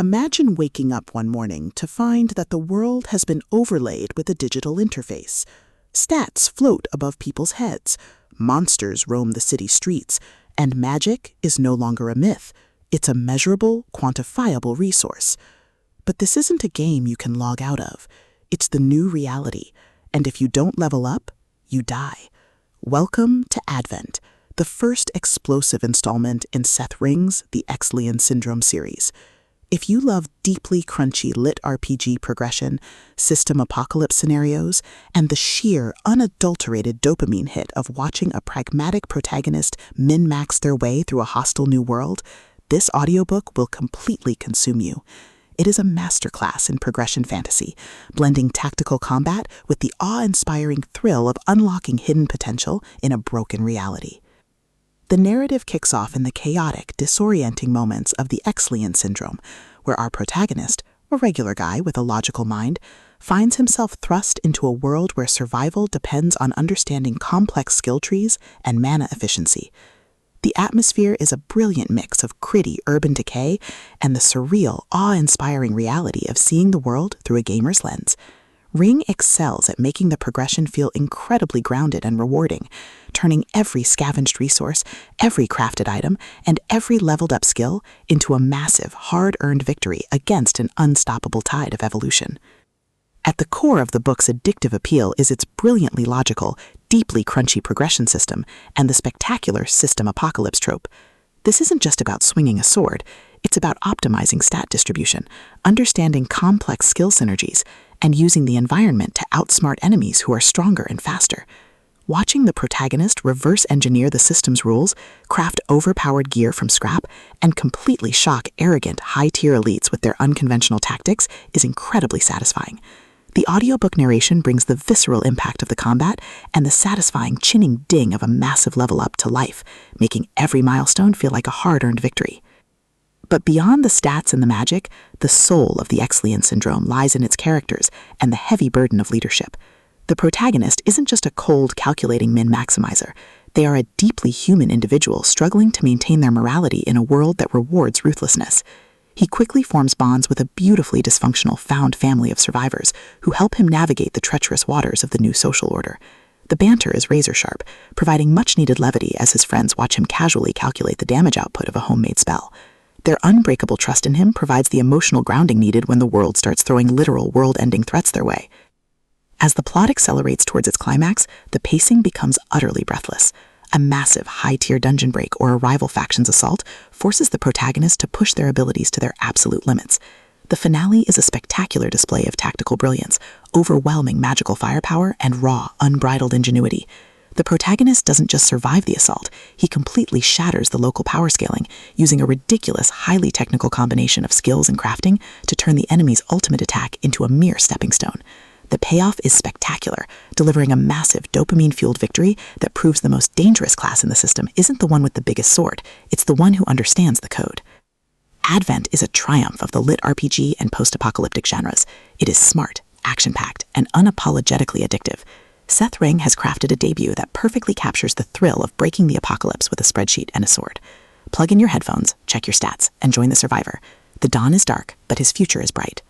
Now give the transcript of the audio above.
Imagine waking up one morning to find that the world has been overlaid with a digital interface. Stats float above people's heads, monsters roam the city streets, and magic is no longer a myth. It's a measurable, quantifiable resource. But this isn't a game you can log out of. It's the new reality, and if you don't level up, you die. Welcome to Advent, the first explosive installment in Seth Ring's The Exlian Syndrome Series. If you love deeply crunchy LitRPG progression, system apocalypse scenarios, and the sheer, unadulterated dopamine hit of watching a pragmatic protagonist min-max their way through a hostile new world, this audiobook will completely consume you. It is a masterclass in progression fantasy, blending tactical combat with the awe-inspiring thrill of unlocking hidden potential in a broken reality. The narrative kicks off in the chaotic, disorienting moments of the Exlian Syndrome, where our protagonist, a regular guy with a logical mind, finds himself thrust into a world where survival depends on understanding complex skill trees and mana efficiency. The atmosphere is a brilliant mix of gritty urban decay and the surreal, awe-inspiring reality of seeing the world through a gamer's lens. Ring excels at making the progression feel incredibly grounded and rewarding, turning every scavenged resource, every crafted item, and every leveled-up skill into a massive, hard-earned victory against an unstoppable tide of evolution. At the core of the book's addictive appeal is its brilliantly logical, deeply crunchy progression system and the spectacular system apocalypse trope. This isn't just about swinging a sword, it's about optimizing stat distribution, understanding complex skill synergies, and using the environment to outsmart enemies who are stronger and faster. Watching the protagonist reverse engineer the system's rules, craft overpowered gear from scrap, and completely shock arrogant, high-tier elites with their unconventional tactics is incredibly satisfying. The audiobook narration brings the visceral impact of the combat and the satisfying chinning ding of a massive level up to life, making every milestone feel like a hard-earned victory. But beyond the stats and the magic, the soul of the Exlian Syndrome lies in its characters and the heavy burden of leadership. The protagonist isn't just a cold, calculating min-maximizer. They are a deeply human individual struggling to maintain their morality in a world that rewards ruthlessness. He quickly forms bonds with a beautifully dysfunctional found family of survivors who help him navigate the treacherous waters of the new social order. The banter is razor-sharp, providing much-needed levity as his friends watch him casually calculate the damage output of a homemade spell. Their unbreakable trust in him provides the emotional grounding needed when the world starts throwing literal world-ending threats their way. As the plot accelerates towards its climax, the pacing becomes utterly breathless. A massive, high-tier dungeon break or a rival faction's assault forces the protagonist to push their abilities to their absolute limits. The finale is a spectacular display of tactical brilliance, overwhelming magical firepower, and raw, unbridled ingenuity. The protagonist doesn't just survive the assault, he completely shatters the local power scaling, using a ridiculous, highly technical combination of skills and crafting to turn the enemy's ultimate attack into a mere stepping stone. The payoff is spectacular, delivering a massive dopamine-fueled victory that proves the most dangerous class in the system isn't the one with the biggest sword, it's the one who understands the code. Advent is a triumph of the LitRPG and post-apocalyptic genres. It is smart, action-packed, and unapologetically addictive. Seth Ring has crafted a debut that perfectly captures the thrill of breaking the apocalypse with a spreadsheet and a sword. Plug in your headphones, check your stats, and join the survivor. The dawn is dark, but his future is bright.